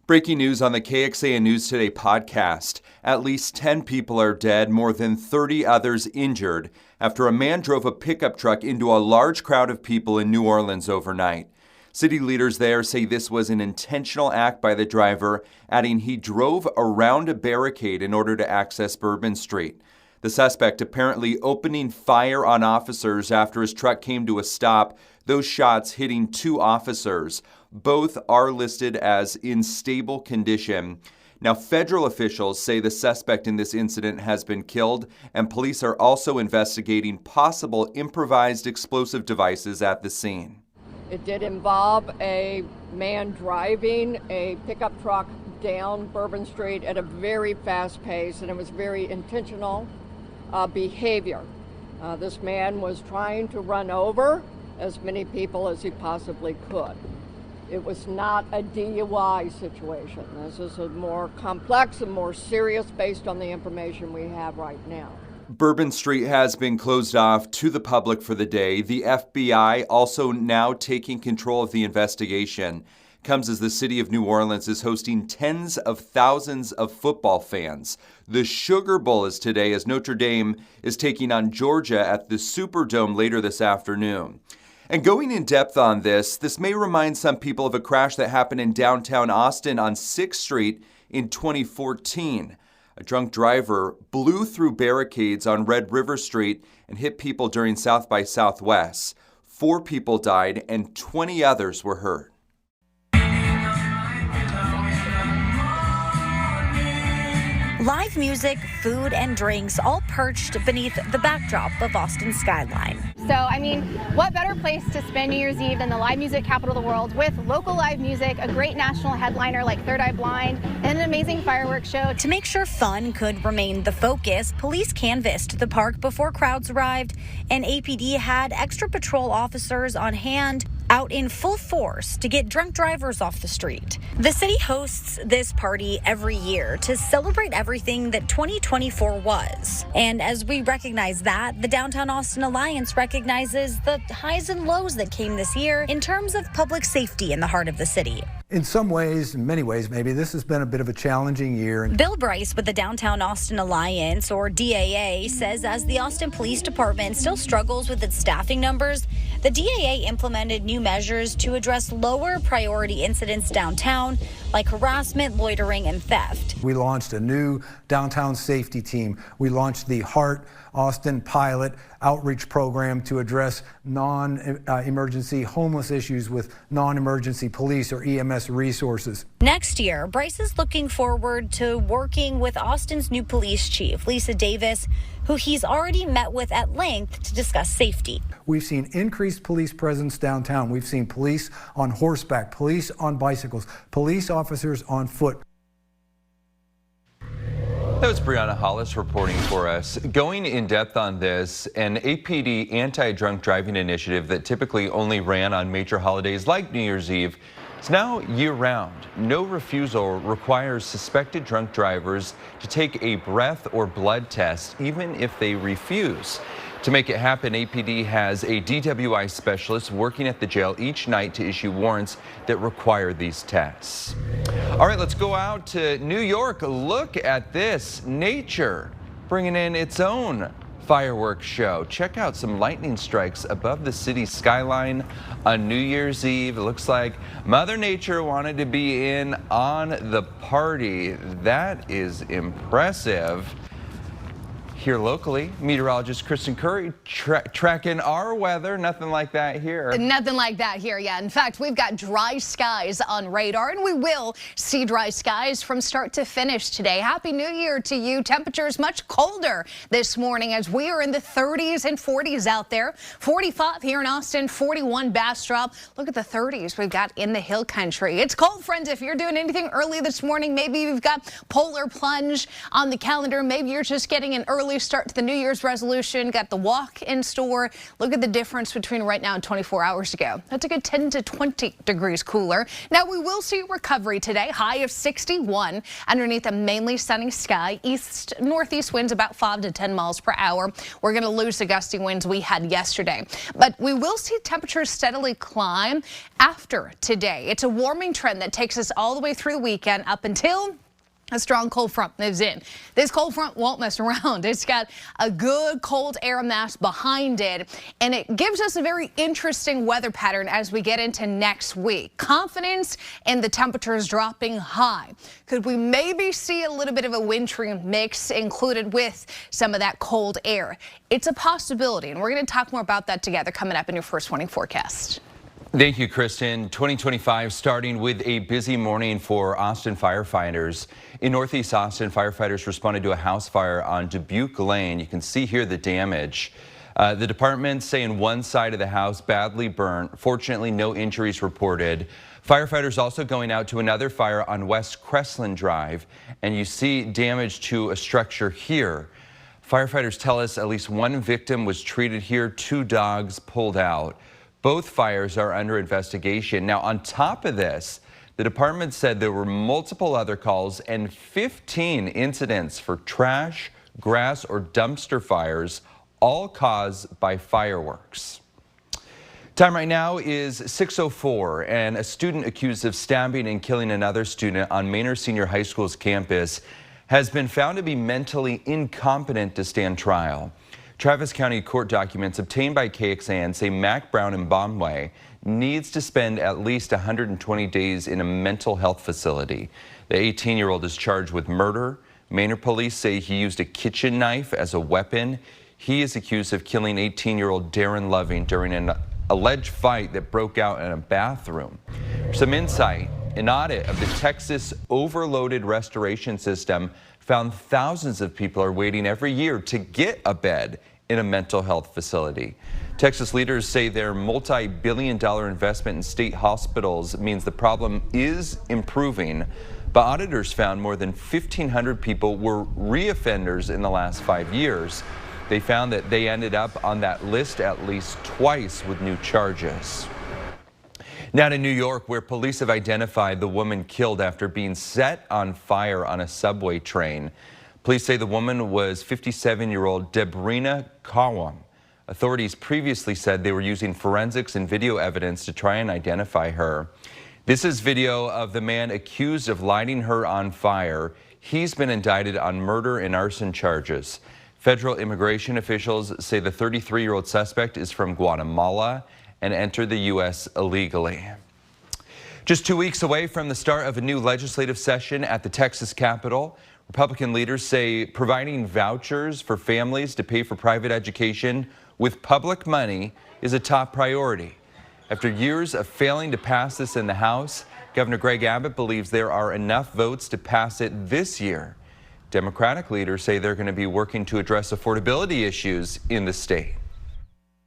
Breaking news on the KXAN News Today podcast. At least 10 people are dead, more than 30 others injured after a man drove a pickup truck into a large crowd of people in New Orleans overnight. City leaders there say this was an intentional act by the driver, adding he drove around a barricade in order to access Bourbon Street. The suspect apparently opening fire on officers after his truck came to a stop, those shots hitting 2 officers. Both are listed as in stable condition. Now, federal officials say the suspect in this incident has been killed, and police are also investigating possible improvised explosive devices at the scene. It did involve a man driving a pickup truck down Bourbon Street at a very fast pace, and it was very intentional behavior. This man was trying to run over as many people as he possibly could. It was not a DUI situation. This is a more complex and more serious based on the information we have right now. Bourbon Street has been closed off to the public for the day. The FBI also now taking control of the investigation. Comes as the city of New Orleans is hosting tens of thousands of football fans. The Sugar Bowl is today as Notre Dame is taking on Georgia at the Superdome later this afternoon. And going in depth on this may remind some people of a crash that happened in downtown Austin on 6th Street in 2014. A drunk driver blew through barricades on Red River Street and hit people during South by Southwest. 4 people died and 20 others were hurt. Live music, food, and drinks all perched beneath the backdrop of Austin's skyline. So, what better place to spend New Year's Eve than the live music capital of the world with local live music, a great national headliner like Third Eye Blind, and an amazing fireworks show. To make sure fun could remain the focus, police canvassed the park before crowds arrived, and APD had extra patrol officers on hand out in full force to get drunk drivers off the street. The city hosts this party every year to celebrate everything that 2024 was. And as we recognize that, the Downtown Austin Alliance recognizes the highs and lows that came this year in terms of public safety in the heart of the city. In some ways, in many ways, maybe this has been a bit of a challenging year. Bill Bryce with the Downtown Austin Alliance, or DAA, says as the Austin Police Department still struggles with its staffing numbers, the DAA implemented new measures to address lower priority incidents downtown, like harassment, loitering, and theft. We launched a new downtown safety team. We launched the Heart Austin pilot outreach program to address non-emergency homeless issues with non-emergency police or EMS resources. Next year, Bryce is looking forward to working with Austin's new police chief, Lisa Davis, who he's already met with at length to discuss safety. We've seen increased police presence downtown. We've seen police on horseback, police on bicycles, police officers on foot. That was Brianna Hollis reporting for us. Going in depth on this, an APD anti-drunk driving initiative that typically only ran on major holidays like New Year's Eve is now year-round. No refusal requires suspected drunk drivers to take a breath or blood test, even if they refuse. To make it happen, APD has a DWI specialist working at the jail each night to issue warrants that require these tests. All right, let's go out to New York. Look at this. Nature bringing in its own fireworks show. Check out some lightning strikes above the city skyline on New Year's Eve. It looks like Mother Nature wanted to be in on the party. That is impressive. Here locally, meteorologist Kristen Curry tracking our weather. Nothing like that here. Nothing like that here, yeah. In fact, we've got dry skies on radar, and we will see dry skies from start to finish today. Happy New Year to you. Temperatures much colder this morning as we are in the 30s and 40s out there. 45 here in Austin, 41 Bastrop. Look at the 30s we've got in the hill country. It's cold, friends. If you're doing anything early this morning, maybe you've got polar plunge on the calendar. Maybe you're just getting an early early start to the New Year's resolution. Got the walk in store. Look at the difference between right now and 24 hours ago. That's a good 10 to 20 degrees cooler. Now we will see recovery today. High of 61 underneath a mainly sunny sky. East northeast winds about 5 to 10 miles per hour. We're going to lose the gusty winds we had yesterday, but we will see temperatures steadily climb after today. It's a warming trend that takes us all the way through the weekend up until a strong cold front moves in. This cold front won't mess around. It's got a good cold air mass behind it, and it gives us a very interesting weather pattern as we get into next week. Confidence in the temperatures dropping high. Could we maybe see a little bit of a wintry mix included with some of that cold air? It's a possibility, and we're going to talk more about that together coming up in your First Warning forecast. Thank you, Kristen. 2025 starting with a busy morning for Austin firefighters. In Northeast Austin, firefighters responded to a house fire on Dubuque Lane. You can see here the damage. The department saying one side of the house badly burnt. Fortunately, no injuries reported. Firefighters also going out to another fire on West Crestland Drive, and you see damage to a structure here. Firefighters tell us at least one victim was treated here, 2 dogs pulled out. Both fires are under investigation. Now, on top of this, the department said there were multiple other calls and 15 incidents for trash, grass, or dumpster fires, all caused by fireworks. Time right now is 6:04, and a student accused of stabbing and killing another student on Manor Senior High School's campus has been found to be mentally incompetent to stand trial. Travis County court documents obtained by KXAN say Mac Brown in Baumway needs to spend at least 120 days in a mental health facility. The 18-year-old is charged with murder. Manor police say he used a kitchen knife as a weapon. He is accused of killing 18-year-old Darren Loving during an alleged fight that broke out in a bathroom. For some insight, an audit of the Texas overloaded restoration system found thousands of people are waiting every year to get a bed in a mental health facility. Texas leaders say their multi-billion-dollar investment in state hospitals means the problem is improving, but auditors found more than 1,500 people were reoffenders in the last 5 years. They found that they ended up on that list at least twice with new charges. Now to New York, where police have identified the woman killed after being set on fire on a subway train. Police say the woman was 57-year-old Debrina Kawam. Authorities previously said they were using forensics and video evidence to try and identify her. This is video of the man accused of lighting her on fire. He's been indicted on murder and arson charges. Federal immigration officials say the 33-year-old suspect is from Guatemala and entered the U.S. illegally. Just 2 weeks away from the start of a new legislative session at the Texas Capitol, Republican leaders say providing vouchers for families to pay for private education with public money is a top priority. After years of failing to pass this in the House, Governor Greg Abbott believes there are enough votes to pass it this year. Democratic leaders say they're going to be working to address affordability issues in the state.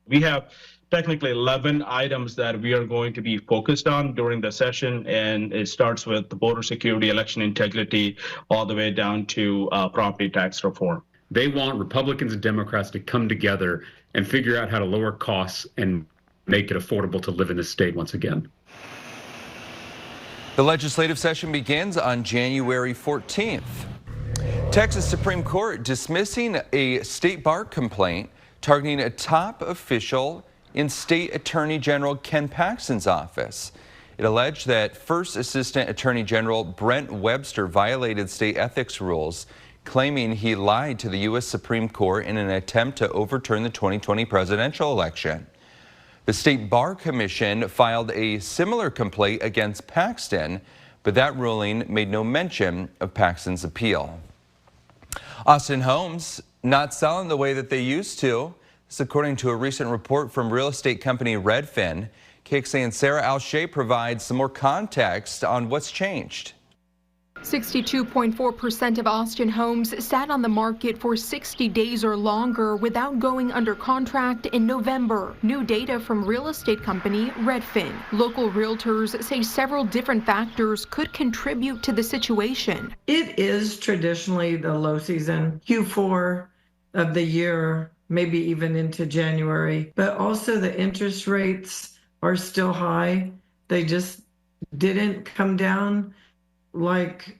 We have technically 11 items that we are going to be focused on during the session, and it starts with the border security, election integrity, all the way down to property tax reform. They want Republicans and Democrats to come together and figure out how to lower costs and make it affordable to live in this state once again. The legislative session begins on January 14th. Texas Supreme Court dismissing a state bar complaint targeting a top official in State Attorney General Ken Paxton's office. It alleged that First Assistant Attorney General Brent Webster violated state ethics rules, claiming he lied to the U.S. Supreme Court in an attempt to overturn the 2020 presidential election. The State Bar Commission filed a similar complaint against Paxton, but that ruling made no mention of Paxton's appeal. Austin homes not selling the way that they used to. This according to a recent report from real estate company Redfin. KXAN's Sarah Alshea provides some more context on what's changed. 62.4% of Austin homes sat on the market for 60 days or longer without going under contract in November. New data from real estate company Redfin. Local realtors say several different factors could contribute to the situation. It is traditionally the low season. Q4 of the year, maybe even into January. But also the interest rates are still high. They just didn't come down like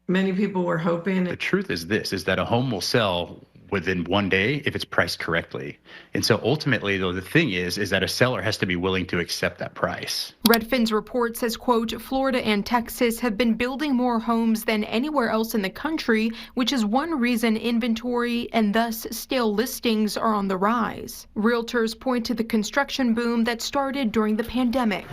many people were hoping. The truth is this, is that a home will sell within one day if it's priced correctly. And so ultimately, though, the thing is that a seller has to be willing to accept that price. Redfin's report says, quote, Florida and Texas have been building more homes than anywhere else in the country, which is one reason inventory and thus stale listings are on the rise. Realtors point to the construction boom that started during the pandemic.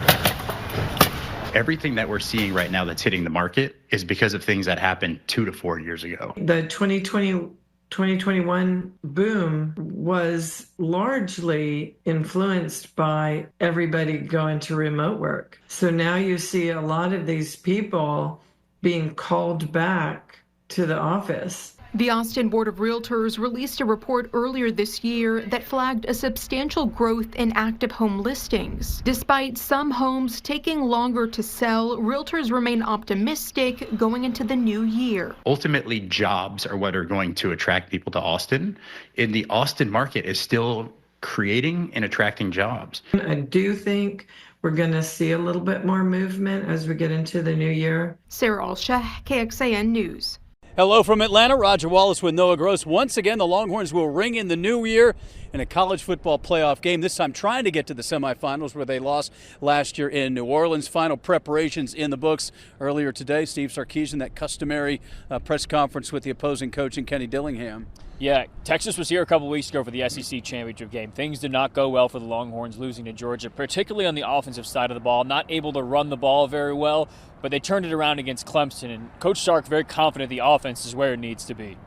Everything that we're seeing right now that's hitting the market is because of things that happened 2 to 4 years ago. The 2021 boom was largely influenced by everybody going to remote work. So now you see a lot of these people being called back to the office. The Austin Board of Realtors released a report earlier this year that flagged a substantial growth in active home listings. Despite some homes taking longer to sell, realtors remain optimistic going into the new year. Ultimately, jobs are what are going to attract people to Austin, and the Austin market is still creating and attracting jobs. I do think we're going to see a little bit more movement as we get into the new year. Sarah Alsha, KXAN News. Hello from Atlanta. Roger Wallace with Noah Gross. Once again, the Longhorns will ring in the new year in a college football playoff game, this time trying to get to the semifinals where they lost last year in New Orleans. Final preparations in the books. Earlier today, Steve Sarkisian, that customary press conference with the opposing coach and Kenny Dillingham. Yeah, Texas was here a couple weeks ago for the SEC championship game. Things did not go well for the Longhorns, losing to Georgia, particularly on the offensive side of the ball, not able to run the ball very well, but they turned it around against Clemson, and Coach Sark very confident the offense is where it needs to be.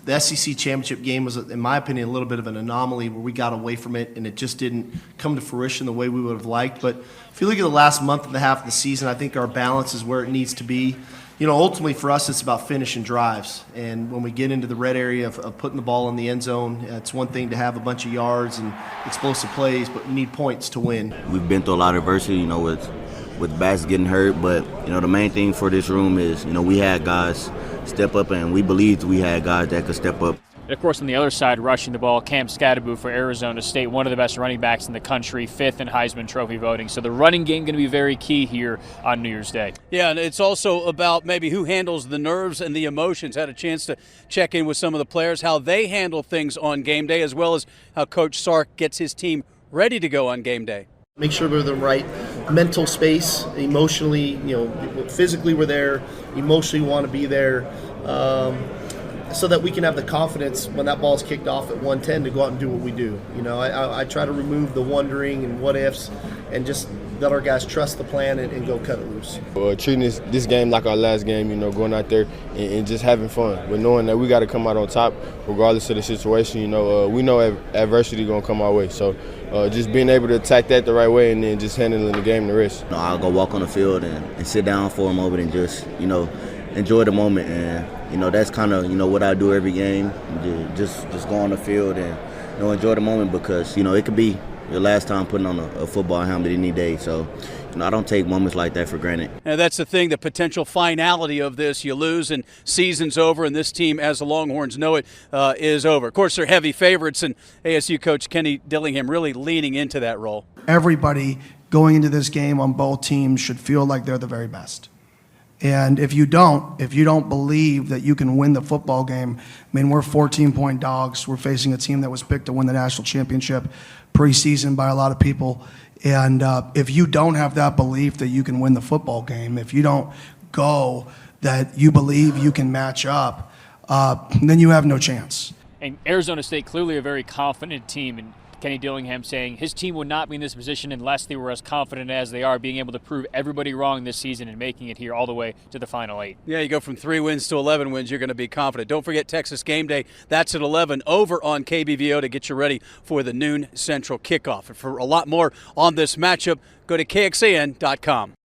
The SEC championship game was, in my opinion, a little bit of an anomaly where we got away from it and it just didn't come to fruition the way we would have liked. But if you look at the last month and a half of the season, I think our balance is where it needs to be. You know, ultimately for us, it's about finishing drives. And when we get into the red area of putting the ball in the end zone, it's one thing to have a bunch of yards and explosive plays, but we need points to win. We've been through a lot of adversity, you know, with backs getting hurt. But, you know, the main thing for this room is, you know, we had guys step up, and we believed we had guys that could step up. And of course, on the other side, rushing the ball, Cam Scatterbo for Arizona State, one of the best running backs in the country, 5th in Heisman Trophy voting. So the running game going to be very key here on New Year's Day. Yeah, and it's also about maybe who handles the nerves and the emotions. Had a chance to check in with some of the players, how they handle things on game day, as well as how Coach Sark gets his team ready to go on game day. Make sure we're in the right mental space, emotionally, you know, physically we're there, emotionally want to be there. So that we can have the confidence when that ball's kicked off at 110 to go out and do what we do. You know, I try to remove the wondering and what ifs and just let our guys trust the plan and go cut it loose. Treating this game like our last game, you know, going out there and just having fun. But knowing that we got to come out on top regardless of the situation, you know, we know adversity going to come our way. So just being able to attack that the right way and then just handling the game the rest. You know, I'll go walk on the field and sit down for a moment and just, you know, enjoy the moment. And, you know, that's kind of, you know, what I do every game. Just go on the field and, you know, enjoy the moment because, you know, it could be your last time putting on a football helmet any day. So, you know, I don't take moments like that for granted. And that's the thing, the potential finality of this. You lose and season's over, and this team, as the Longhorns know it, is over. Of course, they're heavy favorites, and ASU coach Kenny Dillingham really leaning into that role. Everybody going into this game on both teams should feel like they're the very best. And if you don't believe that you can win the football game, I mean, we're 14-point dogs. We're facing a team that was picked to win the national championship preseason by a lot of people. And if you don't have that belief that you can win the football game, if you don't go that you believe you can match up, then you have no chance. And Arizona State clearly a very confident team, and Kenny Dillingham saying his team would not be in this position unless they were as confident as they are, being able to prove everybody wrong this season and making it here all the way to the Final 8. Yeah, you go from 3 wins to 11 wins, you're going to be confident. Don't forget Texas Game Day. That's at 11 over on KBVO to get you ready for the noon Central kickoff. And for a lot more on this matchup, go to KXAN.com.